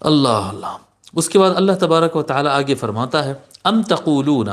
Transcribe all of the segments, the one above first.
اللہ اللہ۔ اس کے بعد اللہ تبارک و تعالی آگے فرماتا ہے ام تقولون،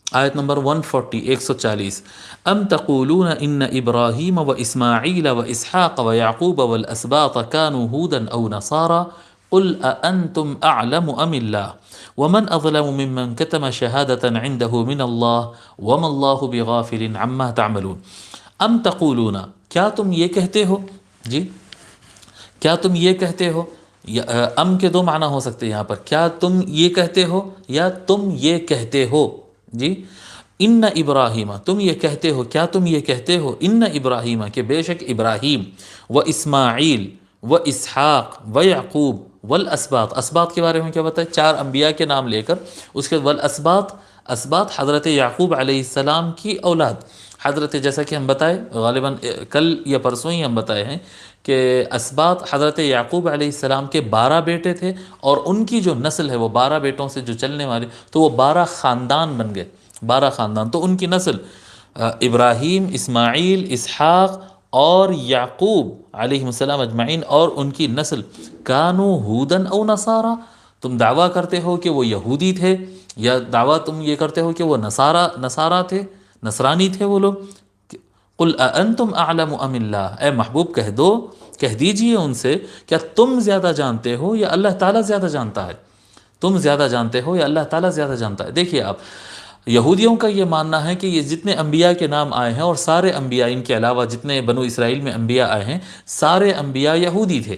آیت نمبر 140 140، ام تقولون ان ابراہیم و اسماعیل و اسحاق و یعقوب والاسباط كانوا هودا او نصارا قل اانتم اعلم ام اللہ ومن اظلم ممن كتم شہادۃ عنده من اللہ وما اللہ بغافل عما تعملون۔ ام تقولون، کیا تم یہ کہتے ہو، جی کیا تم یہ کہتے ہو، ام کے دو معنی ہو سکتے ہیں یہاں پر، کیا تم یہ کہتے ہو یا تم یہ کہتے ہو، جی ان ابراہیم، تم یہ کہتے ہو، کیا تم یہ کہتے ہو، ان ابراہیم، کہ بے شک ابراہیم، و اسماعیل و اسحاق و یعقوب والاسباط، اسباط کے بارے میں کیا بتایا، 4 انبیاء کے نام لے کر اس کے والاسباط، اسباط حضرت یعقوب علیہ السلام کی اولاد، حضرت جیسا کہ ہم بتائے غالباً کل یا پرسوں ہی ہم بتائے ہیں کہ اسباط حضرت یعقوب علیہ السلام کے 12 بیٹے تھے، اور ان کی جو نسل ہے وہ 12 بیٹوں سے جو چلنے والے، تو وہ 12 خاندان بن گئے، 12 خاندان، تو ان کی نسل ابراہیم، اسماعیل، اسحاق اور یعقوب علیہ السلام اجمعین، اور ان کی نسل کانو ہودن او نصارا، تم دعویٰ کرتے ہو کہ وہ یہودی تھے، یا دعویٰ تم یہ کرتے ہو کہ وہ نصارا تھے، نصرانی تھے وہ لوگ، قل اانتم اعلم ام اللہ، اے محبوب کہہ دیجئے ان سے، کیا تم زیادہ جانتے ہو یا اللہ تعالیٰ زیادہ جانتا ہے، تم زیادہ جانتے ہو یا اللہ تعالیٰ زیادہ جانتا ہے۔ دیکھیے آپ، یہودیوں کا یہ ماننا ہے کہ یہ جتنے انبیاء کے نام آئے ہیں، اور سارے انبیاء ان کے علاوہ جتنے بنو اسرائیل میں انبیاء آئے ہیں، سارے انبیاء یہودی تھے،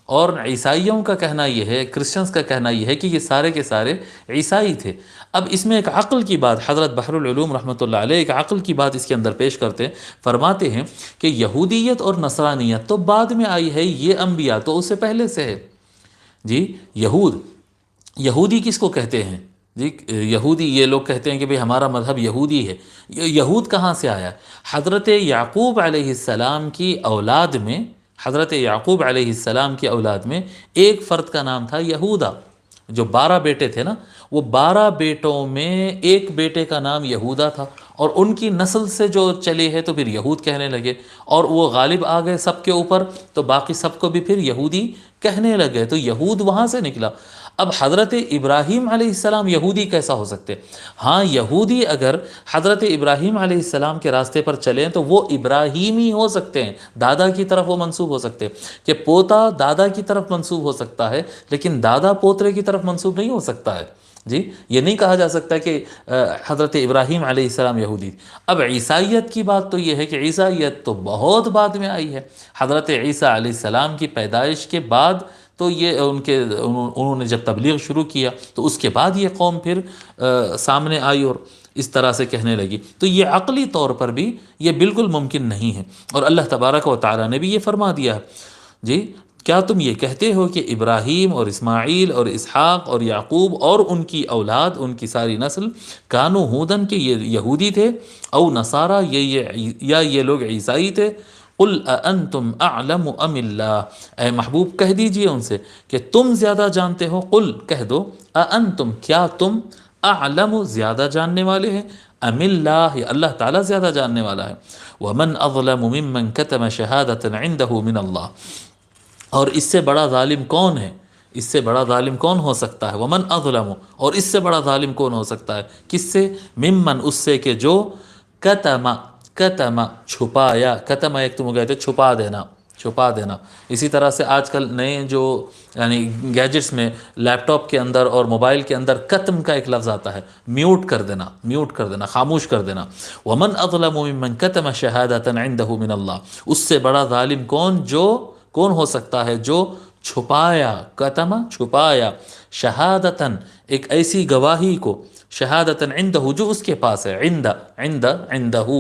اور عیسائیوں کا کہنا یہ ہے، کرسچنز کا کہنا یہ ہے کہ یہ سارے کے سارے عیسائی تھے۔ اب اس میں ایک عقل کی بات، حضرت بحر العلوم رحمۃ اللہ علیہ ایک عقل کی بات اس کے اندر پیش کرتے ہیں، فرماتے ہیں کہ یہودیت اور نصرانیت تو بعد میں آئی ہے، یہ انبیاء تو اس سے پہلے سے ہے، جی یہودی کس کو کہتے ہیں، جی یہودی یہ لوگ کہتے ہیں کہ بھئی ہمارا مذہب یہودی ہے، یہود کہاں سے آیا، حضرت یعقوب علیہ السلام کی اولاد میں، حضرت یعقوب علیہ السلام کی اولاد میں ایک فرد کا نام تھا یہودا، جو 12 بیٹے تھے نا، وہ 12 بیٹوں میں ایک بیٹے کا نام یہودا تھا، اور ان کی نسل سے جو چلے ہیں تو پھر یہود کہنے لگے، اور وہ غالب آ گئے سب کے اوپر، تو باقی سب کو بھی پھر یہودی کہنے لگے، تو یہود وہاں سے نکلا۔ اب حضرت ابراہیم علیہ السلام یہودی کیسا ہو سکتے؟ ہاں یہودی اگر حضرت ابراہیم علیہ السلام کے راستے پر چلیں تو وہ ابراہیمی ہو سکتے ہیں، دادا کی طرف وہ منسوب ہو سکتے ہیں، کہ پوتا دادا کی طرف منسوب ہو سکتا ہے، لیکن دادا پوترے کی طرف منسوب نہیں ہو سکتا ہے، جی یہ نہیں کہا جا سکتا کہ حضرت ابراہیم علیہ السلام یہودی۔ اب عیسائیت کی بات تو یہ ہے کہ عیسائیت تو بہت بعد میں آئی ہے، حضرت عیسیٰ علیہ السلام کی پیدائش کے بعد تو یہ انہوں نے جب تبلیغ شروع کیا تو اس کے بعد یہ قوم پھر سامنے آئی اور اس طرح سے کہنے لگی، تو یہ عقلی طور پر بھی یہ بالکل ممکن نہیں ہے، اور اللہ تبارک و تعالیٰ نے بھی یہ فرما دیا ہے، جی کیا تم یہ کہتے ہو کہ ابراہیم اور اسماعیل اور اسحاق اور یعقوب اور ان کی اولاد، ان کی ساری نسل، کانو ہودن کے یہ یہودی تھے، او نصارا یا یہ لوگ عیسائی تھے، قل اانتم اعلم ام اللہ، اے محبوب کہہ دیجئے ان سے کہ تم زیادہ جانتے ہو، قل کہہ دو، اانتم کیا تم، اعلم زیادہ جاننے والے ہیں، ام اللہ یا اللہ تعالیٰ زیادہ جاننے والا ہے، ومن اظلم ممن كتم شہادۃ عنده من اللہ، اور اس سے بڑا ظالم کون ہے، اس سے بڑا ظالم کون ہو سکتا ہے، ومن اظلم، اور اس سے بڑا ظالم کون ہو سکتا ہے، کس سے، ممن اس سے کہ جو کتم چھپایا، کتم ایک تم کہتے چھپا دینا، اسی طرح سے آج کل نئے جو یعنی گیجٹس میں لیپ ٹاپ کے اندر اور موبائل کے اندر کتم کا ایک لفظ آتا ہے، میوٹ کر دینا، خاموش کر دینا، ومن اظلم ممن کتم شہادۃ عنده من اللہ، اس سے بڑا ظالم کون ہو سکتا ہے جو چھپایا، کتم چھپایا، شہادتاً ایک ایسی گواہی کو، شہادتاً عنده جو اس کے پاس ہے، عنده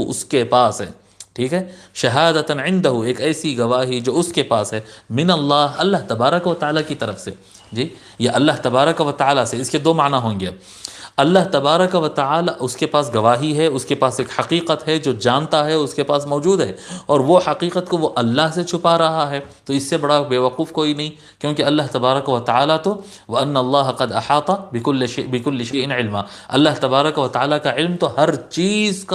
اس کے پاس ہے، ٹھیک ہے، شہادتاً عنده ایک ایسی گواہی جو اس کے پاس ہے، من اللہ اللہ تبارک و تعالیٰ کی طرف سے، جی یہ اللہ تبارک و تعالیٰ سے، اس کے 2 معنی ہوں گے، اللہ تبارک و تعالیٰ اس کے پاس گواہی ہے، اس کے پاس ایک حقیقت ہے جو جانتا ہے، اس کے پاس موجود ہے، اور وہ حقیقت کو وہ اللہ سے چھپا رہا ہے، تو اس سے بڑا بیوقوف کوئی نہیں، کیونکہ اللہ تبارک و تعالیٰ تو وَأَنَّ اللَّهَ قَدْ أَحَاطَ بِكُلِّ شَيْءٍ عِلْمًا، اللہ تبارک و تعالیٰ کا علم تو ہر چیز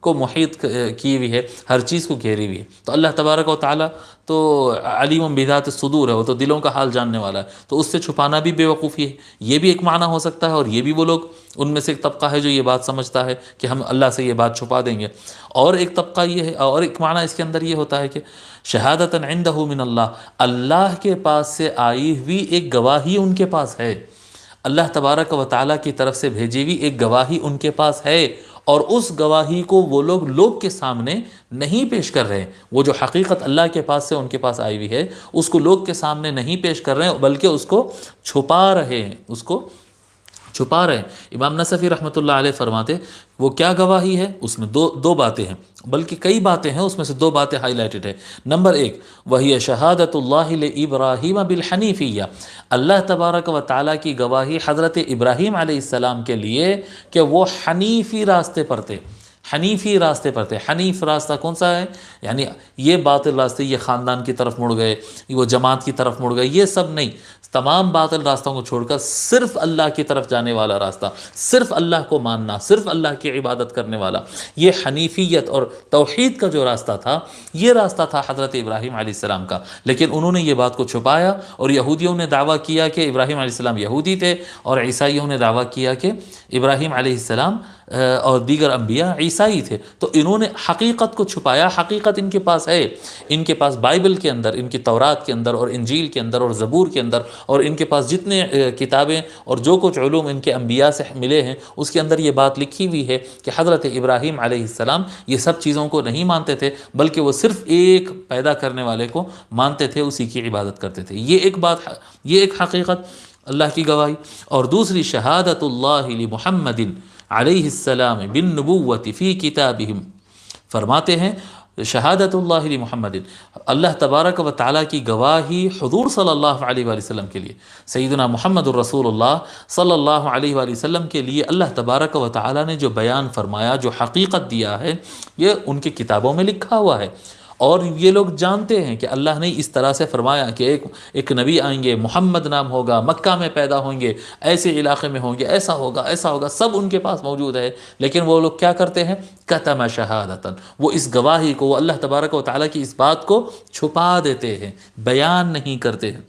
کو محیط کی ہوئی ہے، ہر چیز کو گھیری ہوئی ہے۔ تو اللہ تبارک و تعالیٰ تو علیم بذات الصدور ہے، وہ تو دلوں کا حال جاننے والا ہے، تو اس سے چھپانا بھی بے وقوفی ہے۔ یہ بھی ایک معنی ہو سکتا ہے، اور یہ بھی وہ لوگ ان میں سے ایک طبقہ ہے جو یہ بات سمجھتا ہے کہ ہم اللہ سے یہ بات چھپا دیں گے۔ اور ایک طبقہ یہ ہے، اور ایک معنی اس کے اندر یہ ہوتا ہے کہ شہادتاً عندہ من اللہ، اللہ کے پاس سے آئی ہوئی ایک گواہی ان کے پاس ہے، اللہ تبارک و تعالیٰ کی طرف سے بھیجی ہوئی ایک گواہی ان کے پاس ہے، اور اس گواہی کو وہ لوگ کے سامنے نہیں پیش کر رہے ہیں۔ وہ جو حقیقت اللہ کے پاس سے ان کے پاس آئی ہوئی ہے، اس کو لوگ کے سامنے نہیں پیش کر رہے ہیں، بلکہ اس کو چھپا رہے ہیں، اس کو چھپا رہے ہیں۔ امام نصفی رحمۃ اللہ علیہ فرماتے وہ کیا گواہی ہے؟ اس میں دو باتیں ہیں، بلکہ کئی باتیں ہیں، اس میں سے دو باتیں ہائی لائٹڈ ہے۔ نمبر ایک، وہی شہادت اللہ ابراہیم بالحنیفیہ، اللہ تبارک و تعالیٰ کی گواہی حضرت ابراہیم علیہ السلام کے لیے کہ وہ حنیفی راستے پر تھے، حنیفی راستے پر تھے۔ حنیف راستہ کون سا ہے؟ یعنی یہ باطل راستے، یہ خاندان کی طرف مڑ گئے، وہ جماعت کی طرف مڑ گئے، یہ سب نہیں، تمام باطل راستوں کو چھوڑ کر صرف اللہ کی طرف جانے والا راستہ، صرف اللہ کو ماننا، صرف اللہ کی عبادت کرنے والا، یہ حنیفیت اور توحید کا جو راستہ تھا، یہ راستہ تھا حضرت ابراہیم علیہ السلام کا۔ لیکن انہوں نے یہ بات کو چھپایا، اور یہودیوں نے دعویٰ کیا کہ ابراہیم علیہ السلام یہودی تھے، اور عیسائیوں نے دعویٰ کیا کہ ابراہیم علیہ السلام اور دیگر انبیاء عیسائی تھے۔ تو انہوں نے حقیقت کو چھپایا، حقیقت ان کے پاس ہے، ان کے پاس بائبل کے اندر، ان کی تورات کے اندر اور انجیل کے اندر اور زبور کے اندر، اور ان کے پاس جتنے کتابیں اور جو کچھ علوم ان کے انبیاء سے ملے ہیں، اس کے اندر یہ بات لکھی ہوئی ہے کہ حضرت ابراہیم علیہ السلام یہ سب چیزوں کو نہیں مانتے تھے، بلکہ وہ صرف ایک پیدا کرنے والے کو مانتے تھے، اسی کی عبادت کرتے تھے۔ یہ ایک بات، یہ ایک حقیقت اللہ کی گواہی۔ اور دوسری، شہادت اللہ لمحمد علیہ السلام بالنبوۃ فی کتابہم، فرماتے ہیں شہادت اللہ علی محمد، اللہ تبارک و تعالیٰ کی گواہی حضور صلی اللہ علیہ وآلہ وسلم کے لیے، سیدنا محمد الرسول اللہ صلی اللہ علیہ وآلہ وسلم کے لیے اللہ تبارک و تعالیٰ نے جو بیان فرمایا، جو حقیقت دیا ہے، یہ ان کی کتابوں میں لکھا ہوا ہے۔ اور یہ لوگ جانتے ہیں کہ اللہ نے اس طرح سے فرمایا کہ ایک نبی آئیں گے، محمد نام ہوگا، مکہ میں پیدا ہوں گے، ایسے علاقے میں ہوں گے، ایسا ہوگا، ایسا ہوگا، سب ان کے پاس موجود ہے۔ لیکن وہ لوگ کیا کرتے ہیں؟ کتم شہادتاً، وہ اس گواہی کو، وہ اللہ تبارک و تعالیٰ کی اس بات کو چھپا دیتے ہیں، بیان نہیں کرتے ہیں۔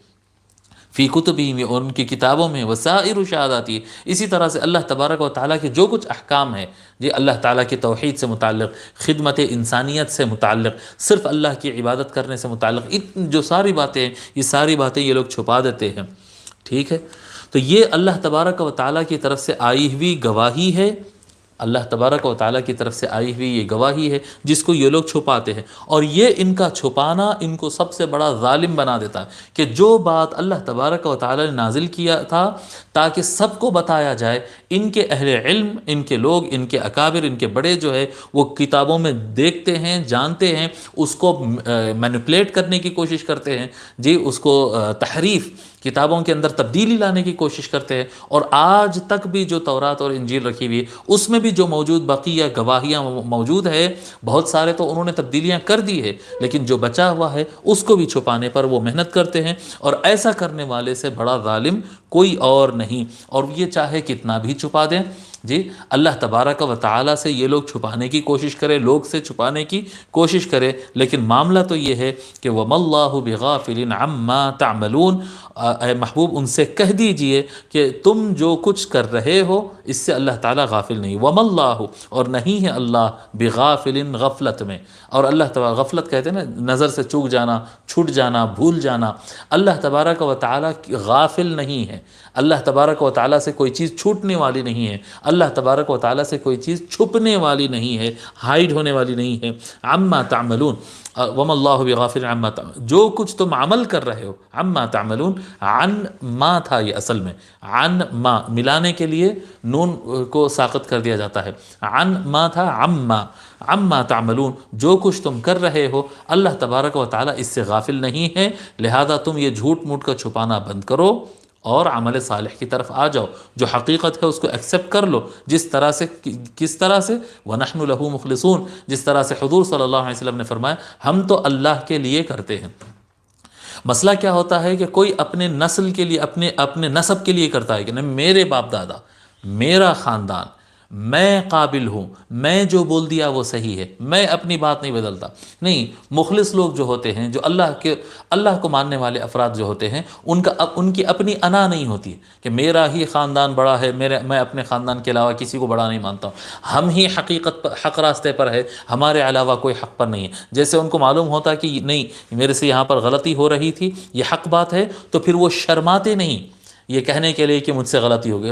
فی کتبی میں، ان کی کتابوں میں، وسائر شہاداتی، اسی طرح سے اللہ تبارک و تعالیٰ کے جو کچھ احکام ہیں، یہ اللہ تعالیٰ کی توحید سے متعلق، خدمت انسانیت سے متعلق، صرف اللہ کی عبادت کرنے سے متعلق، جو ساری باتیں ہیں، یہ ساری باتیں یہ لوگ چھپا دیتے ہیں۔ ٹھیک ہے، تو یہ اللہ تبارک و تعالیٰ کی طرف سے آئی ہوئی گواہی ہے، اللہ تبارک و تعالیٰ کی طرف سے آئی ہوئی یہ گواہی ہے جس کو یہ لوگ چھپاتے ہیں، اور یہ ان کا چھپانا ان کو سب سے بڑا ظالم بنا دیتا ہے کہ جو بات اللہ تبارک و تعالیٰ نے نازل کیا تھا تاکہ سب کو بتایا جائے، ان کے اہل علم، ان کے لوگ، ان کے اکابر، ان کے بڑے جو ہے وہ کتابوں میں دیکھتے ہیں، جانتے ہیں، اس کو مینپولیٹ کرنے کی کوشش کرتے ہیں، جی اس کو تحریف، کتابوں کے اندر تبدیلی لانے کی کوشش کرتے ہیں۔ اور آج تک بھی جو تورات اور انجیل رکھی ہوئی ہے، اس میں بھی جو موجود بقیہ گواہیاں موجود ہے، بہت سارے تو انہوں نے تبدیلیاں کر دی ہے، لیکن جو بچا ہوا ہے اس کو بھی چھپانے پر وہ محنت کرتے ہیں، اور ایسا کرنے والے سے بڑا ظالم کوئی اور نہیں۔ اور یہ چاہے کتنا بھی چھپا دیں، جی اللہ تبارک و تعالیٰ سے یہ لوگ چھپانے کی کوشش کرے، لوگ سے چھپانے کی کوشش کرے، لیکن معاملہ تو یہ ہے کہ وَمَا اللَّهُ بِغَافِلٍ عَمَّا تَعْمَلُونَ، اے محبوب ان سے کہہ دیجئے کہ تم جو کچھ کر رہے ہو اس سے اللہ تعالیٰ غافل نہیں، وَمَا اللَّهُ، اور نہیں ہے اللہ، بِغَافِلٍ، غفلت میں، اور اللہ تبارک، غفلت کہتے ہیں نا نظر سے چوک جانا، چھٹ جانا، بھول جانا، اللہ تبارک و تعالیٰ غافل نہیں ہے، اللہ تبارک و تعالیٰ سے کوئی چیز چھوٹنے والی نہیں ہے، اللہ تبارک و تعالیٰ سے کوئی چیز چھپنے والی نہیں ہے، ہائیڈ ہونے والی نہیں ہے۔ عما تعملون، وما اللہ بغافل عما تعملون، جو کچھ تم عمل کر رہے ہو، عما تعملون، عن ما تھا یہ اصل میں، عن ما ملانے کے لیے نون کو ساقط کر دیا جاتا ہے، عن ما تھا عما تعملون، جو کچھ تم کر رہے ہو اللہ تبارک و تعالیٰ اس سے غافل نہیں ہے، لہذا تم یہ جھوٹ موٹ کا چھپانا بند کرو اور عمل صالح کی طرف آ جاؤ، جو حقیقت ہے اس کو ایکسیپٹ کر لو، جس طرح سے، کس طرح سے، وَنَحْنُ لَهُ مُخْلِصُونَ، جس طرح سے حضور صلی اللہ علیہ وسلم نے فرمایا ہم تو اللہ کے لیے کرتے ہیں۔ مسئلہ کیا ہوتا ہے کہ کوئی اپنے نسل کے لیے، اپنے نسب کے لیے کرتا ہے کہ نہیں میرے باپ دادا، میرا خاندان، میں قابل ہوں، میں جو بول دیا وہ صحیح ہے، میں اپنی بات نہیں بدلتا۔ نہیں، مخلص لوگ جو ہوتے ہیں، جو اللہ کو ماننے والے افراد جو ہوتے ہیں، ان کی اپنی انا نہیں ہوتی کہ میرا ہی خاندان بڑا ہے، میں اپنے خاندان کے علاوہ کسی کو بڑا نہیں مانتا ہوں، ہم ہی حق راستے پر ہے، ہمارے علاوہ کوئی حق پر نہیں ہے۔ جیسے ان کو معلوم ہوتا کہ نہیں، میرے سے یہاں پر غلطی ہو رہی تھی، یہ حق بات ہے، تو پھر وہ شرماتے نہیں یہ کہنے کے لیے کہ مجھ سے غلطی ہو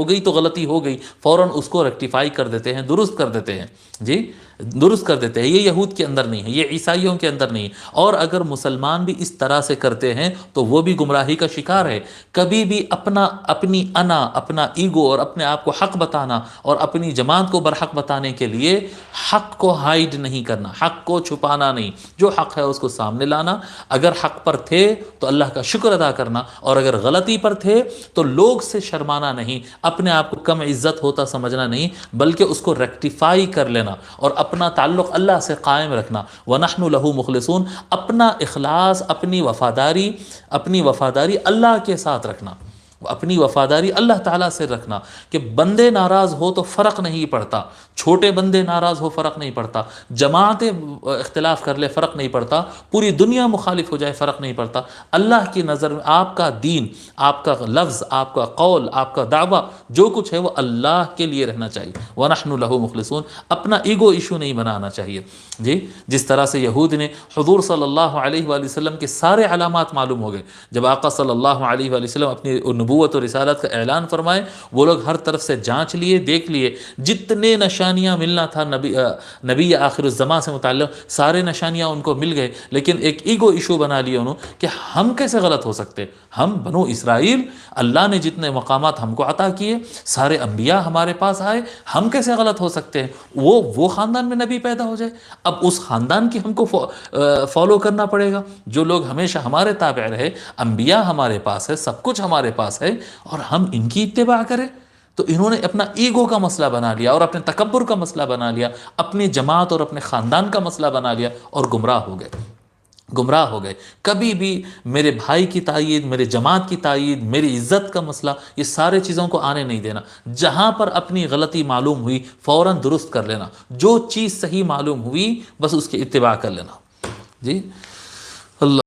گئی تو غلطی ہو گئی، فوراً اس کو ریکٹیفائی کر دیتے ہیں، درست کر دیتے ہیں، جی درست کر دیتے ہیں۔ یہ یہود کے اندر نہیں ہے، یہ عیسائیوں کے اندر نہیں ہے۔ اور اگر مسلمان بھی اس طرح سے کرتے ہیں تو وہ بھی گمراہی کا شکار ہے۔ کبھی بھی اپنی انا، اپنا ایگو اور اپنے آپ کو حق بتانا اور اپنی جماعت کو برحق بتانے کے لیے حق کو ہائیڈ نہیں کرنا، حق کو چھپانا نہیں، جو حق ہے اس کو سامنے لانا۔ اگر حق پر تھے تو اللہ کا شکر ادا کرنا، اور اگر غلطی پر تھے تو لوگ سے شرمانا نہیں، اپنے آپ کو کم عزت ہوتا سمجھنا نہیں، بلکہ اس کو ریکٹیفائی کر لینا اور اپنا تعلق اللہ سے قائم رکھنا۔ وَنَحْنُ لَهُ مُخْلِصُونَ، اپنا اخلاص، اپنی وفاداری اللہ کے ساتھ رکھنا، اپنی وفاداری اللہ تعالیٰ سے رکھنا، کہ بندے ناراض ہو تو فرق نہیں پڑتا، چھوٹے بندے ناراض ہو فرق نہیں پڑتا، جماعتیں اختلاف کر لے فرق نہیں پڑتا، پوری دنیا مخالف ہو جائے فرق نہیں پڑتا۔ اللہ کی نظر میں آپ کا دین، آپ کا لفظ، آپ کا قول، آپ کا دعویٰ، جو کچھ ہے وہ اللہ کے لیے رہنا چاہیے۔ وَنَحْنُ لَهُ مُخْلِصُونَ، اپنا ایگو ایشو نہیں بنانا چاہیے۔ جی جس طرح سے یہود نے حضور صلی اللہ علیہ وآلہ وسلم کے سارے علامات معلوم ہو گئے، جب آقا صلی اللہ علیہ وآلہ وسلم اپنی نبوت و رسالت کا اعلان فرمائے، وہ لوگ ہر طرف سے جانچ لیے، دیکھ لیے، جتنے نشانیاں ملنا تھا نبی آخر الزمان سے متعلق سارے نشانیاں ان کو مل گئے، لیکن ایک ایگو ایشو بنا لیا انہوں کہ ہم کیسے غلط ہو سکتے، ہم بنو اسرائیل، اللہ نے جتنے مقامات ہم کو عطا کیے، سارے انبیاء ہمارے پاس آئے، ہم کیسے غلط ہو سکتے ہیں؟ وہ خاندان میں نبی پیدا ہو جائے، اب اس خاندان کی ہم کو فالو کرنا پڑے گا، جو لوگ ہمیشہ ہمارے تابع رہے، انبیاء ہمارے پاس ہے، سب کچھ ہمارے پاس ہے، اور ہم ان کی اتباع کریں۔ تو انہوں نے اپنا ایگو کا مسئلہ بنا لیا اور اپنے تکبر کا مسئلہ بنا لیا، اپنی جماعت اور اپنے خاندان کا مسئلہ بنا لیا، اور گمراہ ہو گئے۔ کبھی بھی میرے بھائی کی تائید، میرے جماعت کی تائید، میری عزت کا مسئلہ، یہ سارے چیزوں کو آنے نہیں دینا۔ جہاں پر اپنی غلطی معلوم ہوئی فوراً درست کر لینا، جو چیز صحیح معلوم ہوئی بس اس کی اتباع کر لینا۔ جی اللہ